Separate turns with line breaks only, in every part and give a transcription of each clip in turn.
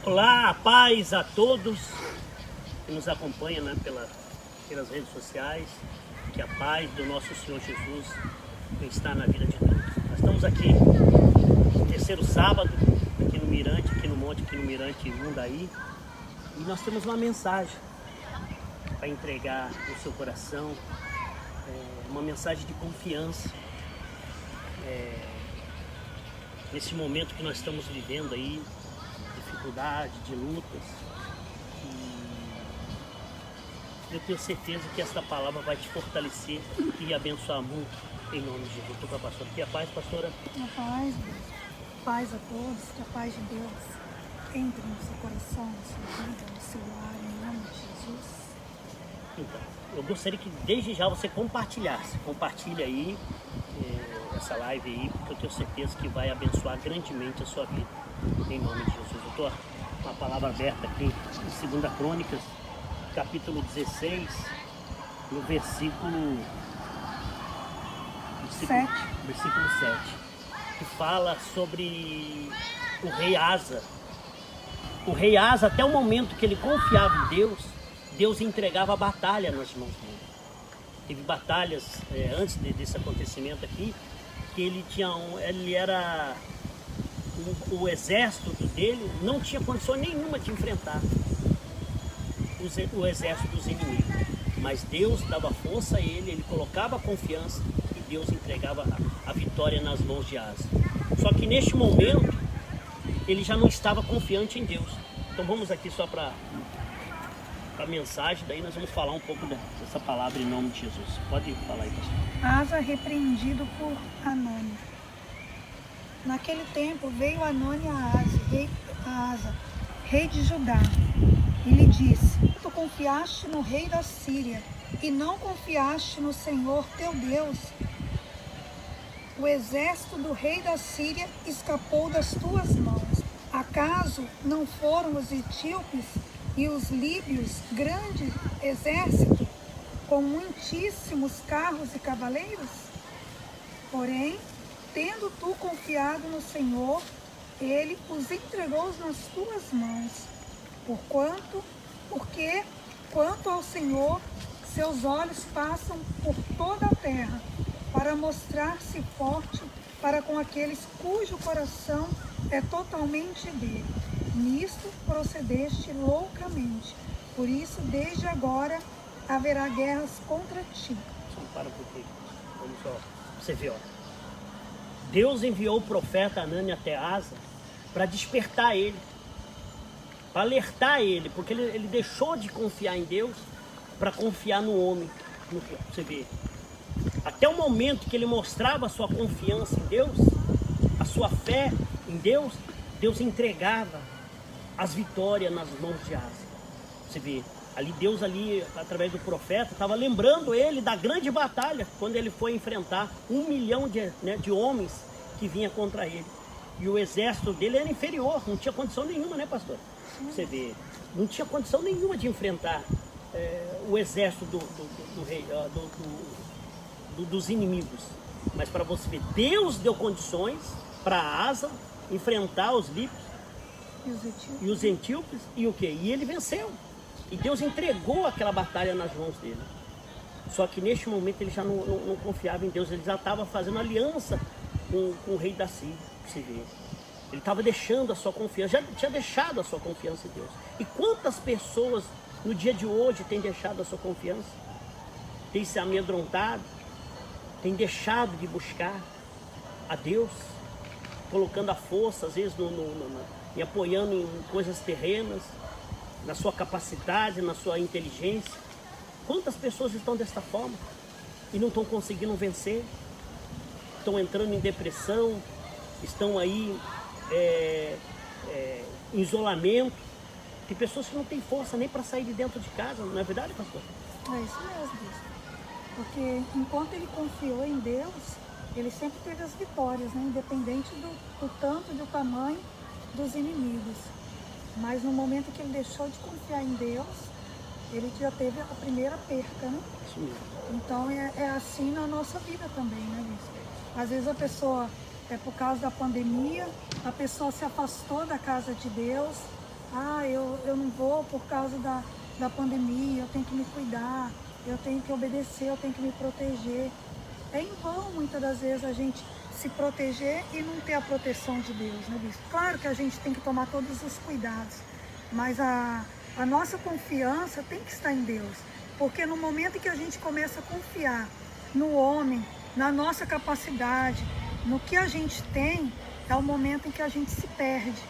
Olá, paz a todos que nos acompanham, né, pelas redes sociais. Que a paz do nosso Senhor Jesus está na vida de todos. Nós estamos aqui no terceiro sábado, aqui no Mirante, aqui no Monte, aqui no Mirante Mundaí. E nós temos uma mensagem para entregar no seu coração, uma mensagem de confiança. Nesse momento que nós estamos vivendo aí, dificuldade, de lutas. E eu tenho certeza que essa palavra vai te fortalecer e abençoar muito, em nome de Jesus. Estou com a pastora aqui. A paz, pastora?
A paz, Deus. Paz a todos, que a paz de Deus entre no seu coração, na sua vida, no seu lar, em nome de Jesus.
Então, eu gostaria que desde já você compartilhasse. Compartilhe aí essa live aí, porque eu tenho certeza que vai abençoar grandemente a sua vida, em nome de Jesus. Eu estou com a palavra aberta aqui em 2 Crônicas, capítulo 16, no versículo 7, que fala sobre o rei Asa. O rei Asa, até o momento que ele confiava em Deus, Deus entregava a batalha nas mãos dele. Teve batalhas antes desse acontecimento aqui, que ele era o exército dele não tinha condição nenhuma de enfrentar o exército dos inimigos, mas Deus dava força a ele colocava a confiança e Deus entregava a vitória nas mãos de Asa. Só que neste momento ele já não estava confiante em Deus. Então vamos aqui só para a mensagem, daí nós vamos falar um pouco dessa palavra em nome de Jesus. Pode falar aí, pastor.
Asa repreendido por Hanani. Naquele tempo veio Hanani a Asa, rei de Judá, e lhe disse: Tu confiaste no rei da Síria e não confiaste no Senhor teu Deus. O exército do rei da Síria escapou das tuas mãos. Acaso não foram os etíopes e os líbios grande exército, com muitíssimos carros e cavaleiros? Porém, tendo tu confiado no Senhor, ele os entregou nas tuas mãos. Porque, quanto ao Senhor, seus olhos passam por toda a terra, para mostrar-se forte para com aqueles cujo coração é totalmente dele. Nisto procedeste loucamente. Por isso, desde agora, haverá guerras contra ti.
Só para um pouquinho. Vamos só. Você vê, ó. Deus enviou o profeta Hanani até Asa para despertar ele, para alertar ele, porque ele deixou de confiar em Deus para confiar no homem. Você vê, até o momento que ele mostrava a sua confiança em Deus, a sua fé em Deus, Deus entregava as vitórias nas mãos de Asa. Você vê, Deus através do profeta, estava lembrando ele da grande batalha, quando ele foi enfrentar 1 milhão de homens que vinha contra ele. E o exército dele era inferior, não tinha condição nenhuma, né, pastor? Você vê, não tinha condição nenhuma de enfrentar o exército do rei, dos inimigos. Mas para você ver, Deus deu condições para Asa enfrentar os líbios e os etíopes, e o quê? E ele venceu. E Deus entregou aquela batalha nas mãos dele. Só que neste momento ele já não confiava em Deus, ele já estava fazendo aliança com o rei da Síria. Você vê, ele estava deixando a sua confiança, já tinha deixado a sua confiança em Deus. E quantas pessoas no dia de hoje têm deixado a sua confiança? Têm se amedrontado, têm deixado de buscar a Deus, colocando a força, às vezes, e apoiando em coisas terrenas, na sua capacidade, na sua inteligência. Quantas pessoas estão desta forma e não estão conseguindo vencer? Estão entrando em depressão, estão aí em isolamento. Tem pessoas que não têm força nem para sair de dentro de casa, não é verdade, pastor?
É isso mesmo, bispo. Porque enquanto ele confiou em Deus, ele sempre teve as vitórias, né? Independente do tanto, do tamanho dos inimigos. Mas no momento que ele deixou de confiar em Deus, ele já teve a primeira perca, né?
Sim.
Então é assim na nossa vida também, né, bispo? Às vezes a pessoa, por causa da pandemia, a pessoa se afastou da casa de Deus, eu não vou por causa da pandemia, eu tenho que me cuidar, eu tenho que obedecer, eu tenho que me proteger. É em vão, muitas das vezes, a gente se proteger e não ter a proteção de Deus, né, bispo? Claro que a gente tem que tomar todos os cuidados, mas a nossa confiança tem que estar em Deus, porque no momento em que a gente começa a confiar no homem, na nossa capacidade, no que a gente tem, é o momento em que a gente se perde,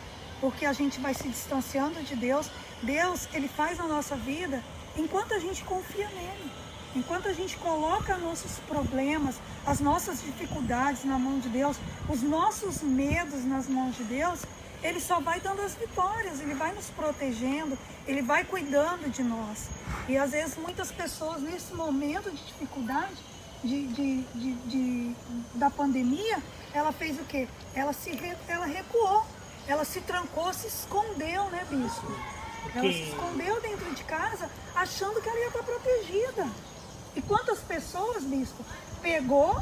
porque a gente vai se distanciando de Deus. Deus, Ele faz a nossa vida enquanto a gente confia nele, enquanto a gente coloca nossos problemas, as nossas dificuldades na mão de Deus, os nossos medos nas mãos de Deus, Ele só vai dando as vitórias, Ele vai nos protegendo, Ele vai cuidando de nós. E às vezes muitas pessoas nesse momento de dificuldade, da pandemia, ela fez o quê? Ela recuou, ela se trancou, se escondeu, né, bispo? Ela se escondeu dentro de casa, achando que ela ia estar protegida. E quantas pessoas, bispo, pegou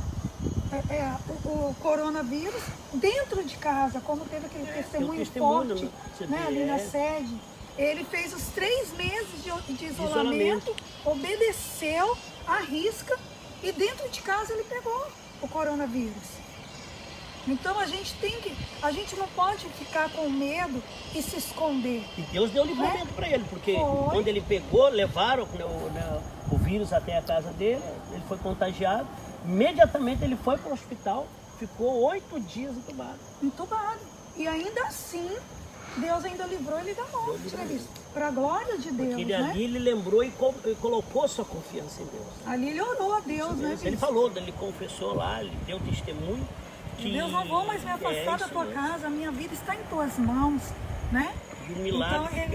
o coronavírus dentro de casa, como teve aquele testemunho forte, né, ali na sede. Ele fez os 3 meses de isolamento, obedeceu à risca, e dentro de casa ele pegou o coronavírus. Então a gente não pode ficar com medo e se esconder.
E Deus deu livramento para ele, porque quando ele pegou, levaram o vírus até a casa dele, ele foi contagiado, imediatamente ele foi para o hospital, ficou 8 dias entubado. E ainda assim, Deus ainda livrou ele da morte, né? Para a glória de Deus, porque
ali
ele lembrou e colocou sua confiança em Deus.
Ali ele orou a Deus, né?
Ele falou, ele confessou lá, ele deu testemunho.
Deus, não vou mais me afastar da tua casa, a minha vida está em tuas mãos, né?
E o milagre, então,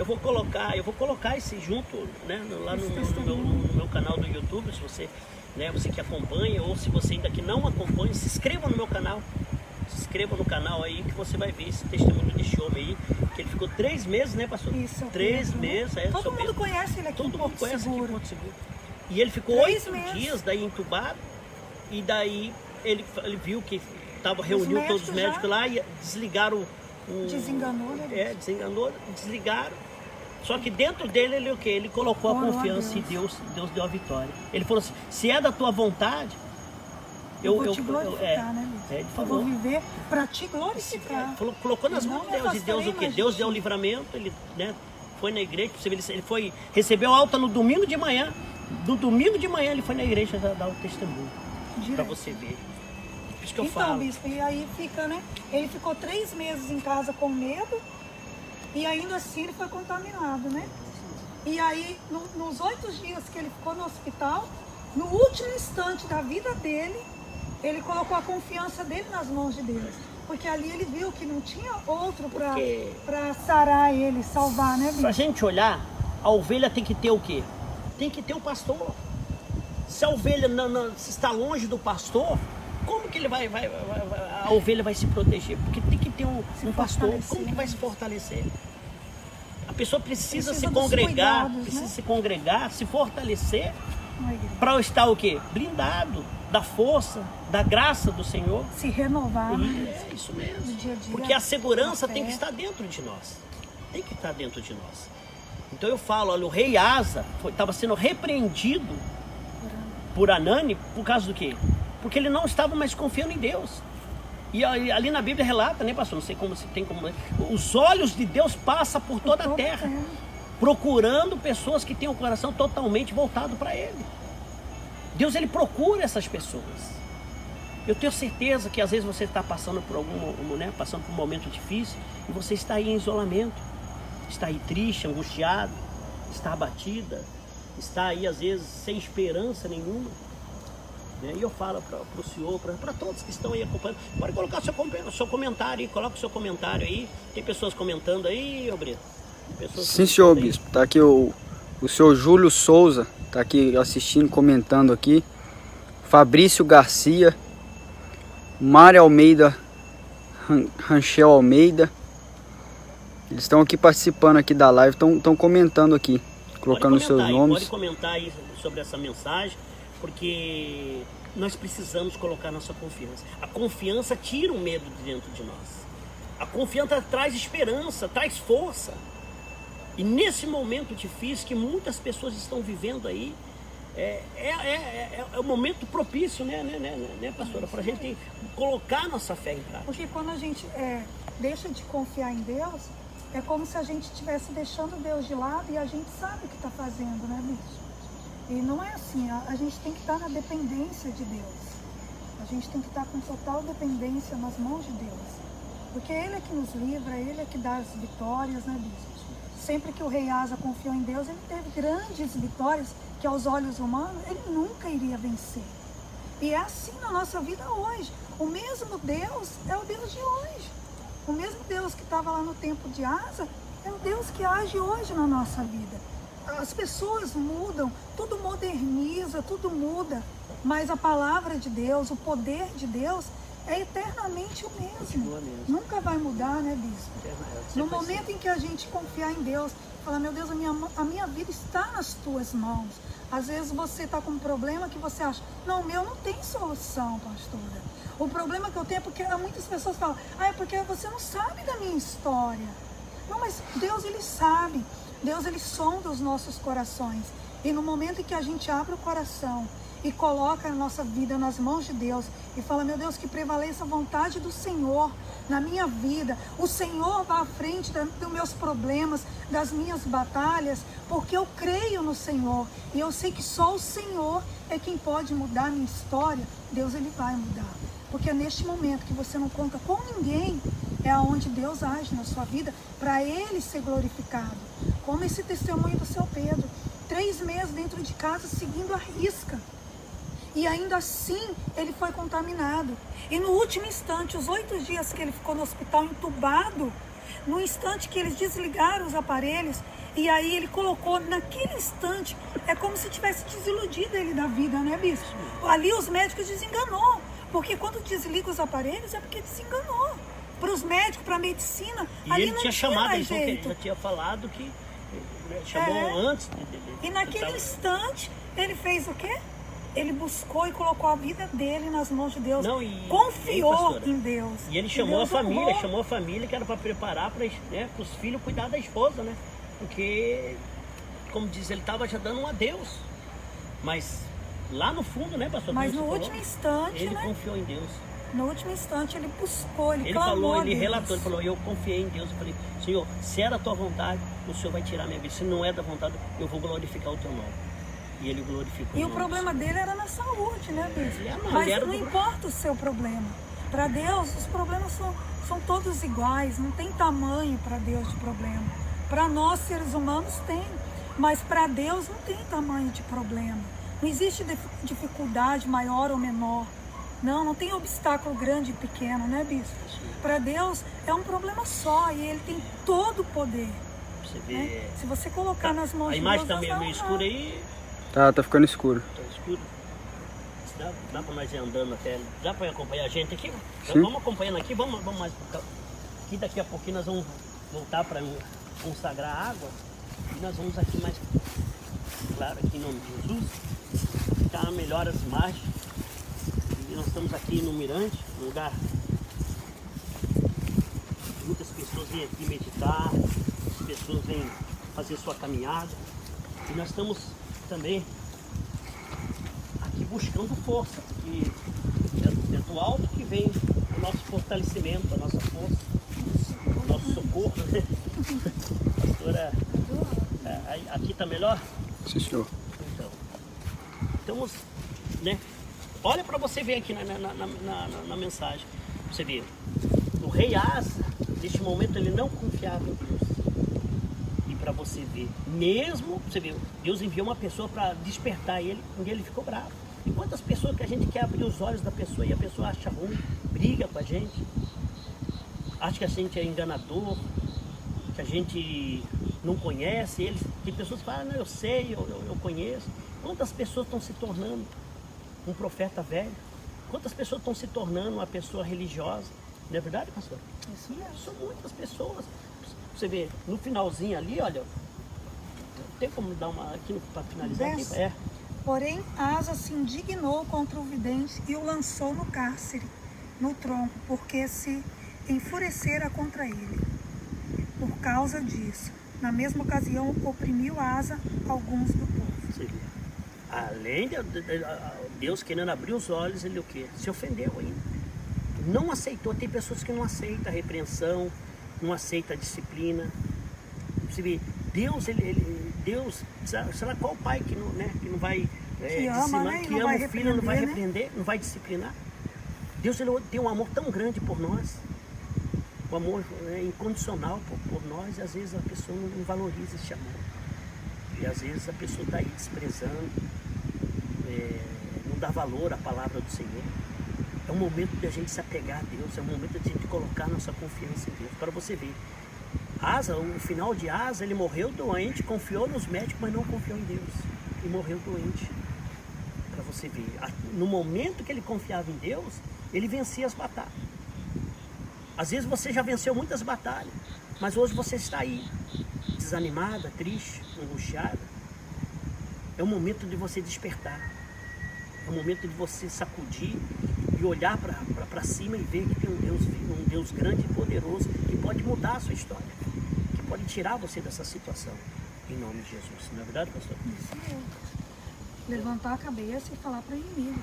eu vou colocar esse junto, né, lá no meu canal do YouTube, se você, né, você que acompanha, ou se você ainda que não acompanha, se inscreva no meu canal. Se inscreva no canal aí que você vai ver esse testemunho desse homem aí, que ele ficou 3 meses, né, pastor?
Isso,
3 meses.
Todo mundo conhece ele aqui em Porto Seguro.
E ele ficou 8 dias daí entubado, e daí ele viu que reuniu todos os médicos lá e desligaram
desenganou, né?
Desligaram. Só que dentro dele, ele o quê? Ele colocou a confiança e Deus deu a vitória. Ele falou assim, se é da tua vontade,
eu vou te glorificar, né? Eu vou viver para te glorificar.
Colocou nas mãos de Deus. E Deus o quê? Deus deu o livramento, ele, né, foi na igreja, ele recebeu alta no domingo de manhã. No domingo de manhã ele foi na igreja dar o testemunho. Para você ver. Isso que eu falo.
Bispo, e aí fica, né? Ele ficou 3 meses em casa com medo e ainda assim ele foi contaminado, né? E aí, nos 8 dias que ele ficou no hospital, no último instante da vida dele, ele colocou a confiança dele nas mãos de Deus. Porque ali ele viu que não tinha outro para sarar ele, salvar, né, bispo?
Pra gente olhar, a ovelha tem que ter o quê? Tem que ter o pastor. Se a ovelha se está longe do pastor, como que ele a ovelha vai se proteger? Porque tem que ter um pastor. Como que vai se fortalecer? A pessoa precisa se congregar, se congregar, se fortalecer para estar o quê? Blindado da força, da graça do Senhor.
Se renovar.
É isso mesmo.
Do dia a dia,
porque a segurança tem que estar dentro de nós. Tem que estar dentro de nós. Então eu falo, olha, o rei Asa estava sendo repreendido por Anani por causa do quê? Porque ele não estava mais confiando em Deus. E ali na Bíblia relata, né, pastor? Não sei como se tem como. Os olhos de Deus passam por toda a terra, procurando pessoas que têm o coração totalmente voltado para Ele. Deus, Ele procura essas pessoas. Eu tenho certeza que às vezes você está passando por passando por um momento difícil e você está aí em isolamento, está aí triste, angustiado, está abatida, está aí às vezes sem esperança nenhuma. E eu falo para o senhor, para todos que estão aí acompanhando, pode colocar seu comentário aí, coloca o seu comentário aí. Tem pessoas comentando aí, Brito?
Sim, senhor bispo. Está aqui o senhor Júlio Souza, está aqui assistindo, comentando aqui. Fabrício Garcia, Mário Almeida, Ranchel Almeida. Eles estão aqui participando aqui da live, estão comentando aqui, colocando os seus nomes.
Pode comentar aí sobre essa mensagem, porque nós precisamos colocar nossa confiança. A confiança tira o medo de dentro de nós. A confiança traz esperança, traz força. E nesse momento difícil que muitas pessoas estão vivendo aí, é o momento propício, né, pastora, para a gente colocar nossa fé em prática.
Porque quando a gente deixa de confiar em Deus, é como se a gente estivesse deixando Deus de lado e a gente sabe o que está fazendo, né, bicho? E não é assim, a gente tem que estar na dependência de Deus. A gente tem que estar com total dependência nas mãos de Deus. Porque Ele é que nos livra, Ele é que dá as vitórias, né, bicho? Sempre que o rei Asa confiou em Deus, ele teve grandes vitórias que aos olhos humanos ele nunca iria vencer. E é assim na nossa vida hoje. O mesmo Deus é o Deus de hoje. O mesmo Deus que estava lá no tempo de Asa é o Deus que age hoje na nossa vida. As pessoas mudam, tudo moderniza, tudo muda. Mas a palavra de Deus, o poder de Deus é eternamente o mesmo. Nunca vai mudar, né, bispo? No momento em que a gente confiar em Deus, falar, meu Deus, a minha vida está nas tuas mãos. Às vezes você está com um problema que você acha, não, o meu não tem solução, pastora. O problema que eu tenho é porque muitas pessoas falam, é porque você não sabe da minha história. Não, mas Deus, Ele sabe. Deus, Ele sonda os nossos corações. E no momento em que a gente abre o coração e coloca a nossa vida nas mãos de Deus e fala, meu Deus, que prevaleça a vontade do Senhor na minha vida. O Senhor vá à frente dos meus problemas, das minhas batalhas, porque eu creio no Senhor. E eu sei que só o Senhor é quem pode mudar a minha história. Deus, Ele vai mudar. Porque é neste momento que você não conta com ninguém, é onde Deus age na sua vida para Ele ser glorificado. Como esse testemunho do seu Pedro. 3 meses dentro de casa, seguindo a risca. E ainda assim, ele foi contaminado. E no último instante, os 8 dias que ele ficou no hospital entubado, no instante que eles desligaram os aparelhos, e aí ele colocou, naquele instante, é como se tivesse desiludido ele da vida, né, bispo? Ali os médicos desenganou, porque quando desliga os aparelhos é porque desenganou. Para os médicos, para a medicina,
e
ali
ele
não
tinha
tinha
chamado,
mais
ele
jeito.
já tinha falado que chamou antes.
E naquele instante, ele fez o quê? Ele buscou e colocou a vida dele nas mãos de Deus.
Não,
confiou em Deus.
E ele chamou a família, que era para preparar para os filhos cuidar da esposa, né? Porque, como diz, ele estava já dando um adeus. Mas lá no fundo, né, pastor?
Mas no último instante,
ele confiou em Deus.
No último instante ele buscou, ele
clamou.
Falou,
ele relatou, ele falou, eu confiei em Deus. Eu falei, Senhor, se é da tua vontade, o Senhor vai tirar minha vida. Se não é da vontade, eu vou glorificar o teu nome. E ele glorificou.
E o problema dele era na saúde, né, bispo? Mas não importa o seu problema. Para Deus, os problemas são todos iguais. Não tem tamanho para Deus de problema. Para nós, seres humanos, tem. Mas para Deus não tem tamanho de problema. Não existe dificuldade maior ou menor. Não tem obstáculo grande e pequeno, né, bispo? Para Deus é um problema só e Ele tem todo o poder.
Você vê...
né? Se você colocar nas mãos de Deus...
A imagem está meio escura aí.
Tá ficando escuro.
Tá escuro. Dá para nós ir andando até... Dá para acompanhar a gente aqui?
Sim.
Vamos acompanhando aqui, vamos mais para cá. Aqui daqui a pouquinho nós vamos voltar para consagrar a água. E nós vamos aqui mais claro, aqui em nome de Jesus. Ficar melhor as imagens. Nós estamos aqui no Mirante, um lugar muitas pessoas vêm aqui meditar, as pessoas vêm fazer sua caminhada e nós estamos também aqui buscando força, porque é do alto que vem o nosso fortalecimento, a nossa força, o nosso socorro, né? Pastora, aqui está melhor?
Sim, senhor.
Então, estamos, né? Olha para você ver aqui na mensagem. Você vê, o rei Asa, neste momento, ele não confiava em Deus. E para você ver, mesmo, você vê, Deus enviou uma pessoa para despertar ele, e ele ficou bravo. E quantas pessoas que a gente quer abrir os olhos da pessoa e a pessoa acha ruim, briga com a gente, acha que a gente é enganador, que a gente não conhece eles. Tem pessoas que falam, não, eu sei, eu conheço. Quantas pessoas estão se tornando um profeta velho? Quantas pessoas estão se tornando uma pessoa religiosa? Não é verdade, pastor?
Isso mesmo.
São muitas pessoas. Você vê, no finalzinho ali, olha, tem como dar uma aqui para finalizar? Aqui?
Porém, Asa se indignou contra o vidente e o lançou no cárcere, no tronco, porque se enfurecera contra ele. Por causa disso, Na mesma ocasião, oprimiu Asa alguns do povo.
Você vê. Além de Deus querendo abrir os olhos, ele o quê? Se ofendeu ainda. Não aceitou. Tem pessoas que não aceitam a repreensão, não aceitam a disciplina. Você vê, Deus, Deus, será qual pai que não, né, que não vai
que ama, né,
que ama o filho, não vai repreender, não vai disciplinar? Deus, ele tem um amor tão grande por nós, um amor incondicional por nós, e às vezes a pessoa não valoriza esse amor. E às vezes a pessoa está aí desprezando, não dá valor à palavra do Senhor. É um momento de a gente se apegar a Deus, é um momento de a gente colocar nossa confiança em Deus. Para você ver, Asa, o final de Asa, ele morreu doente, confiou nos médicos, mas não confiou em Deus. E morreu doente. Para você ver, no momento que ele confiava em Deus, ele vencia as batalhas. Às vezes você já venceu muitas batalhas, mas hoje você está aí, desanimada, triste, angustiada. É o momento de você despertar. É o momento de você sacudir e olhar para cima e ver que tem um Deus grande e poderoso que pode mudar a sua história, que pode tirar você dessa situação, em nome de Jesus. Não é verdade, pastor?
Isso mesmo. Levantar a cabeça e falar para o inimigo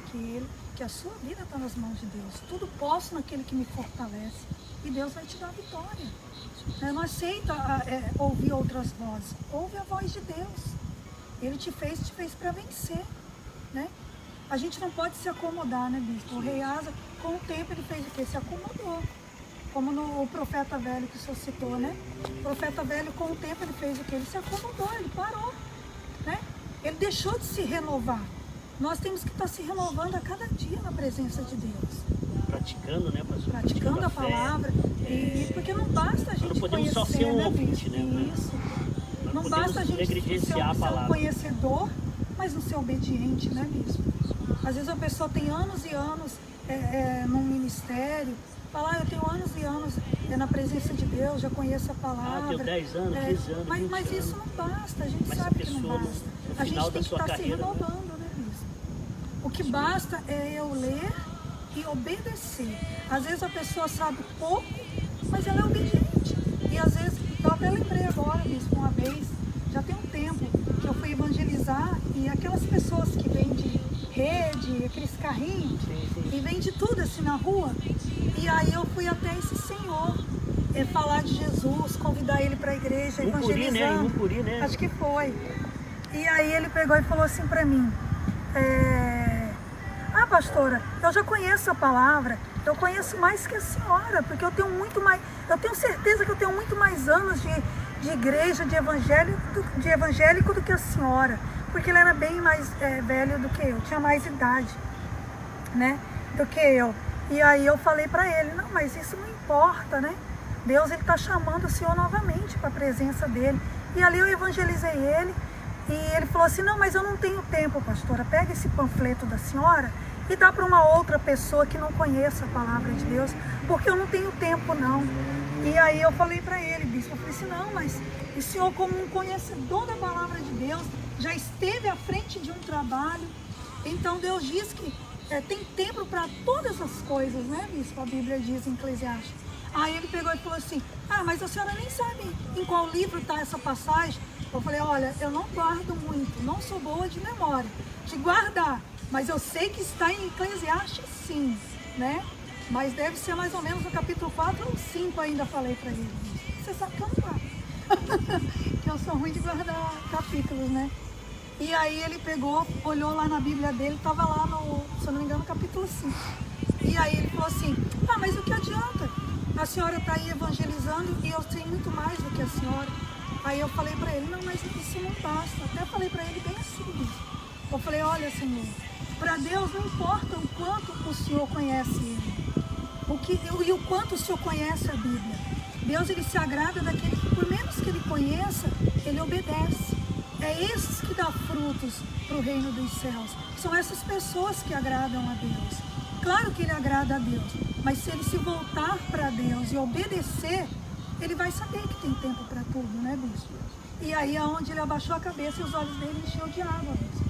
que a sua vida está nas mãos de Deus. Tudo posso naquele que me fortalece. E Deus vai te dar a vitória. Não aceita ouvir outras vozes. Ouve a voz de Deus. Ele te fez para vencer, né? A gente não pode se acomodar, né, bispo? O rei Asa, com o tempo, ele fez o quê? Se acomodou. Como o profeta velho que o senhor citou, né? O profeta velho, com o tempo, ele fez o quê? Ele se acomodou, ele parou, né? Ele deixou de se renovar. Nós temos que estar se renovando a cada dia na presença de Deus.
Praticando, né, pastor?
Praticando a palavra. Porque não basta a gente
não podemos
conhecer,
só ser um
né,
ouvinte,
bispo?
né?
Isso.
Nós
Não basta a gente ser um conhecedor, mas não ser obediente, né, bispo? Às vezes a pessoa tem anos e anos num ministério, fala, eu tenho anos e anos na presença de Deus, já conheço a palavra.
Tenho 10 anos, 15 anos, 20
mas isso não basta, a gente sabe que não basta. A gente tem que estar se renovando, né, bispo? O que basta é eu ler e obedecer. Às vezes a pessoa sabe pouco, mas ela é obediente. E às vezes, eu até lembrei agora, bispo, uma vez, já tem um tempo, que eu fui evangelizar e aquelas pessoas que vendem rede, aqueles carrinhos, e vende tudo assim na rua. E aí eu fui até esse senhor falar de Jesus, convidar ele para a igreja, evangelizando.
Mucuri, né?
Acho que foi. E aí ele pegou e falou assim para mim, pastora, eu já conheço a palavra, eu conheço mais que a senhora, porque eu tenho certeza que eu tenho muito mais anos de igreja, de evangélico do que a senhora, porque ele era bem mais velho do que eu, tinha mais idade, né, do que eu. E aí eu falei para ele, não, mas isso não importa, né? Deus, ele está chamando o senhor novamente para a presença dele. E ali eu evangelizei ele, e ele falou assim, não, mas eu não tenho tempo, pastora, pega esse panfleto da senhora e dá para uma outra pessoa que não conheça a palavra de Deus, porque eu não tenho tempo não. E aí eu falei para ele, bispo, eu falei assim, não, mas o senhor, como um conhecedor da palavra de Deus, já esteve à frente de um trabalho, então Deus diz que tem tempo para todas as coisas, né, bispo? A Bíblia diz em Eclesiastes. Aí ele pegou e falou assim, mas a senhora nem sabe em qual livro está essa passagem. Eu falei, olha, eu não guardo muito, não sou boa de memória, de guardar, mas eu sei que está em Eclesiastes sim, né? Mas deve ser mais ou menos no capítulo 4 ou 5, ainda falei para ele. Você sabe que eu não guardo, que eu sou ruim de guardar capítulos, né? E aí ele pegou, olhou lá na Bíblia dele, estava lá no, se eu não me engano, capítulo 5. E aí ele falou assim, mas o que adianta? A senhora está aí evangelizando e eu sei muito mais do que a senhora. Aí eu falei para ele, não, mas isso não basta. Até falei para ele bem assim. Eu falei, olha, Senhor, para Deus não importa o quanto o Senhor conhece Ele. E o quanto o Senhor conhece a Bíblia. Deus, ele se agrada daquele que, por menos que ele conheça, ele obedece. É esses que dão frutos para o reino dos céus. São essas pessoas que agradam a Deus. Claro que ele agrada a Deus, mas se ele se voltar para Deus e obedecer, ele vai saber que tem tempo para tudo, né, bispo? E aí é onde ele abaixou a cabeça e os olhos dele encheu de água, bispo.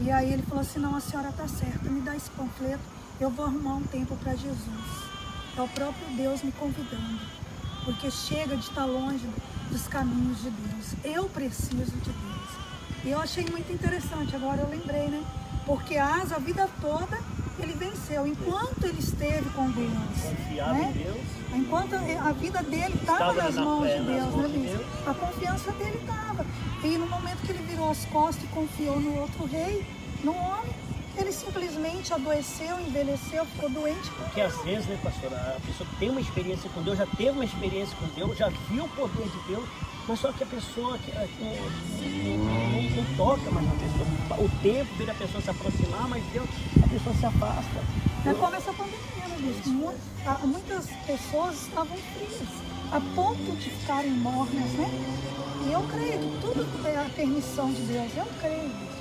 E aí ele falou assim, não, a senhora está certa, me dá esse panfleto, eu vou arrumar um tempo para Jesus. É o próprio Deus me convidando. porque chega de estar longe dos caminhos de Deus. Eu preciso de Deus. E eu achei muito interessante, agora eu lembrei, né? Porque Asa, a vida toda, ele venceu, enquanto ele esteve com Deus.
Confiava
né?
em Deus.
Enquanto a vida dele estava nas mãos de Deus, né, bispo? A confiança dele estava. E no momento que ele virou as costas e confiou no outro rei, no homem, ele simplesmente adoeceu, envelheceu, ficou doente.
Porque às vezes, né, pastora, a pessoa tem uma experiência com Deus, já teve uma experiência com Deus, já viu o poder de Deus, mas só que a pessoa não toca mais na pessoa. O tempo vira a pessoa se aproximar, mas Deus, a pessoa se afasta.
É como essa pandemia, né, bispo? Muitas pessoas estavam frias, a ponto de ficarem mornas, né? E eu creio que tudo é a permissão de Deus, eu creio nisso.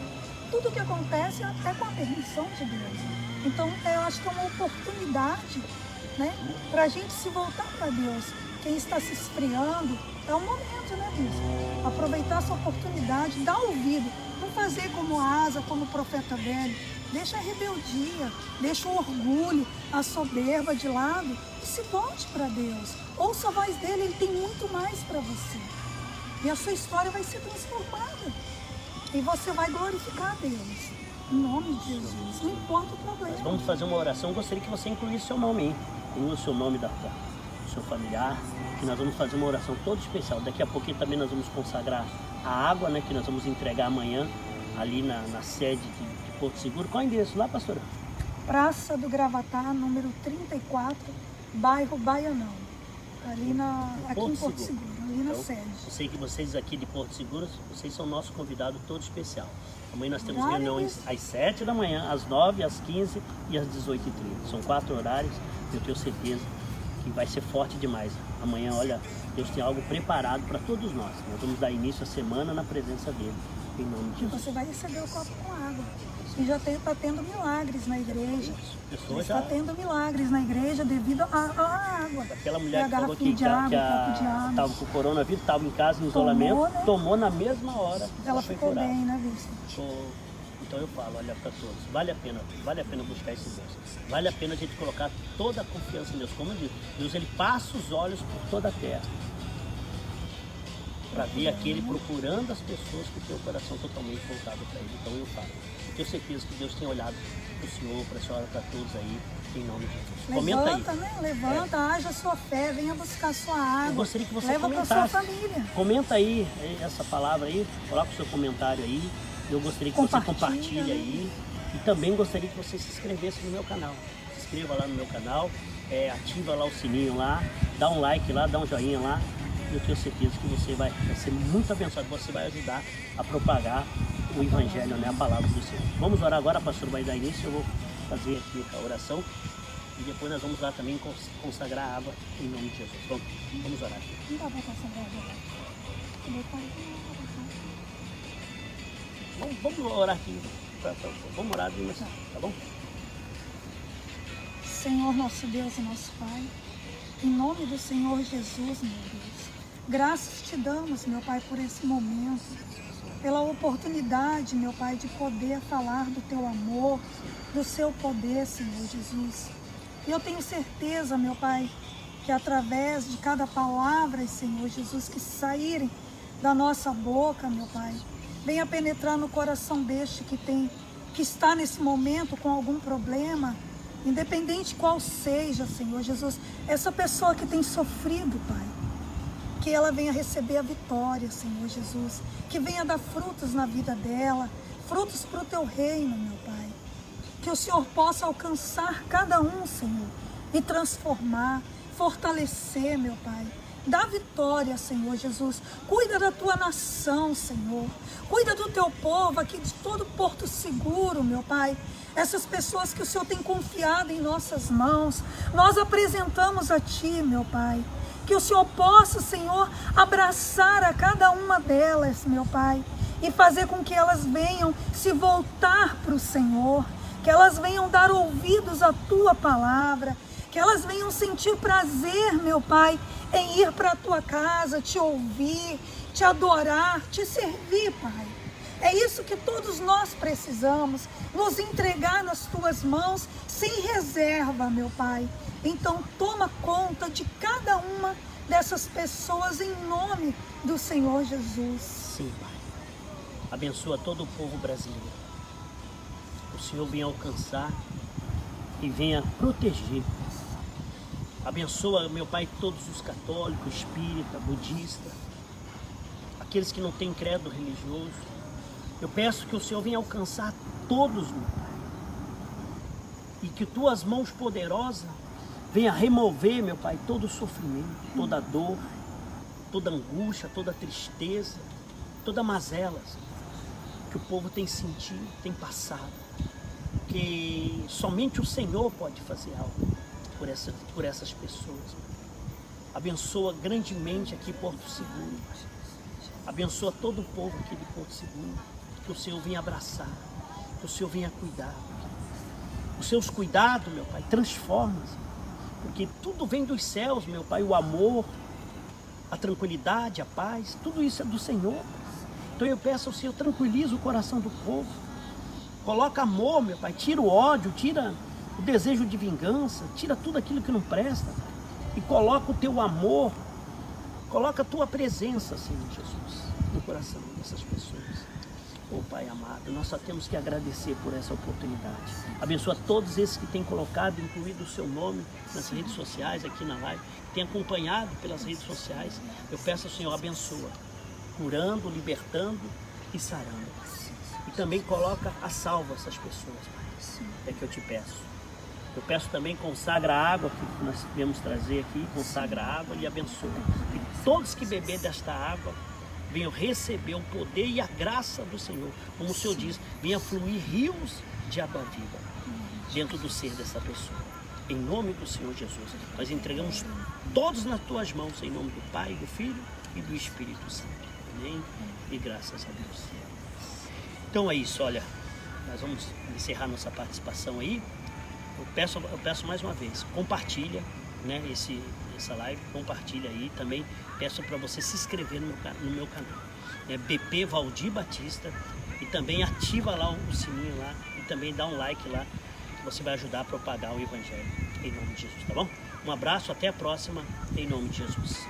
Tudo que acontece é com a permissão de Deus. Então, eu acho que é uma oportunidade, né, para a gente se voltar para Deus. Quem está se esfriando, é um momento, né, bispo? Aproveitar essa oportunidade, dar ouvido. Não fazer como Asa, como o profeta velho. Deixa a rebeldia, deixa o orgulho, a soberba de lado e se volte para Deus. Ouça a voz dele, ele tem muito mais para você. E a sua história vai ser transformada. E você vai glorificar a Deus. Em nome de Jesus. Não importa o problema.
Nós vamos fazer uma oração. Eu gostaria que você incluísse seu nome aí. Inclua o seu nome do seu familiar. Que nós vamos fazer uma oração toda especial. Daqui a pouquinho também nós vamos consagrar a água, né? Que nós vamos entregar amanhã ali na sede de Porto Seguro. Qual é o endereço lá, pastora?
Praça do Gravatar, número 34, bairro Baianão. Ali aqui em Porto Seguro, ali na sede.
Eu sei que vocês aqui de Porto Seguro, vocês são nosso convidado todo especial. Amanhã nós temos reuniões às 7 da manhã, às 9, às 15 e às 18h30. São 4 horários e eu tenho certeza que vai ser forte demais. Amanhã, olha, Deus tem algo preparado para todos nós. Nós vamos dar início à semana na presença dele. Em nome de Jesus.
Você vai receber o copo com água. E já está tendo milagres na igreja. Está tendo milagres na igreja devido à água.
Aquela mulher que falou que estava com o coronavírus, estava em casa, em isolamento, tomou na mesma hora.
Ela ficou bem, né, bispo?
Então eu falo, olha, para todos, vale a pena buscar esse Deus. Vale a pena a gente colocar toda a confiança em Deus. Como eu disse, Deus ele passa os olhos por toda a terra. Para ver aquele procurando as pessoas que têm o coração totalmente voltado para ele. Então eu falo. Eu tenho certeza que Deus tem olhado para o Senhor, para a senhora, para todos aí, em nome de Jesus.
Levanta, né? Levanta, haja a sua fé, venha buscar a sua água. Eu
gostaria que você
leva para sua família.
Comenta aí essa palavra aí, coloca o seu comentário aí. Eu gostaria que você compartilhe aí. E também gostaria que você se inscrevesse no meu canal. Se inscreva lá no meu canal, ativa lá o sininho lá, dá um like lá, dá um joinha lá. Eu tenho certeza que você vai ser muito abençoado, você vai ajudar a propagar o Evangelho, né, a palavra do Senhor. Vamos orar agora, a pastora vai dar início, eu vou fazer aqui a oração e depois nós vamos lá também consagrar a água em nome de Jesus. Vamos orar aqui.
Não dá para consagrar a água.
Vamos orar aqui, vamos orar de novo, tá bom?
Senhor, nosso Deus e nosso Pai, em nome do Senhor Jesus, meu Deus, graças te damos, meu Pai, por esse momento, pela oportunidade, meu Pai, de poder falar do teu amor, do seu poder, Senhor Jesus. E eu tenho certeza, meu Pai, que através de cada palavra, Senhor Jesus, que saírem da nossa boca, meu Pai, venha penetrar no coração deste que está nesse momento com algum problema, independente qual seja, Senhor Jesus, essa pessoa que tem sofrido, Pai, que ela venha receber a vitória, Senhor Jesus, que venha dar frutos na vida dela, frutos para o teu reino, meu Pai, que o Senhor possa alcançar cada um, Senhor, e transformar, fortalecer, meu Pai. Dá vitória, Senhor Jesus. Cuida da tua nação, Senhor. Cuida do teu povo aqui de todo Porto Seguro, meu Pai. Essas pessoas que o Senhor tem confiado em nossas mãos, nós apresentamos a Ti, meu Pai. Que o Senhor possa, Senhor, abraçar a cada uma delas, meu Pai, e fazer com que elas venham se voltar para o Senhor, que elas venham dar ouvidos à Tua palavra, que elas venham sentir prazer, meu Pai, em ir para a Tua casa, te ouvir, te adorar, te servir, Pai. É isso que todos nós precisamos, nos entregar nas Tuas mãos, sem reserva, meu Pai. Então toma conta de cada uma dessas pessoas em nome do Senhor Jesus.
Sim, Pai. Abençoa todo o povo brasileiro. O Senhor venha alcançar e venha proteger. Abençoa, meu Pai, todos os católicos, espírita, budista, aqueles que não têm credo religioso. Eu peço que o Senhor venha alcançar todos, meu Pai. E que tuas mãos poderosas venha remover, meu Pai, todo o sofrimento, toda a dor, toda a angústia, toda a tristeza, toda a mazela, Senhor, que o povo tem sentido, tem passado. Que somente o Senhor pode fazer algo por essas pessoas. Abençoa grandemente aqui Porto Seguro. Abençoa todo o povo aqui de Porto Seguro. Que o Senhor venha abraçar, que o Senhor venha cuidar. Os seus cuidados, meu Pai, transforma, porque tudo vem dos céus, meu Pai, o amor, a tranquilidade, a paz, tudo isso é do Senhor. Então eu peço ao Senhor, tranquiliza o coração do povo, coloca amor, meu Pai, tira o ódio, tira o desejo de vingança, tira tudo aquilo que não presta e coloca o teu amor, coloca a tua presença, Senhor Jesus, no coração dessas pessoas. Oh Pai amado, nós só temos que agradecer por essa oportunidade. Abençoa todos esses que têm colocado, incluído o seu nome nas redes sociais, aqui na live, que têm acompanhado pelas redes sociais. Eu peço ao Senhor, abençoa, curando, libertando e sarando. E também coloca a salvo essas pessoas, Pai. É que eu te peço. Eu peço também, consagra a água que nós viemos trazer aqui, consagra a água e abençoa. E todos que beber desta água venham receber o poder e a graça do Senhor. Como o Senhor diz, venha fluir rios de água viva dentro do ser dessa pessoa. Em nome do Senhor Jesus, nós entregamos todos nas tuas mãos, em nome do Pai, do Filho e do Espírito Santo. Amém? E graças a Deus. Então é isso, olha, nós vamos encerrar nossa participação aí. Eu peço mais uma vez, compartilha, né, essa live, compartilha aí. Também peço para você se inscrever no meu canal, BP Valdir Batista, e também ativa lá o sininho lá e também dá um like lá, que você vai ajudar a propagar o Evangelho, em nome de Jesus, tá bom? Um abraço, até a próxima, em nome de Jesus.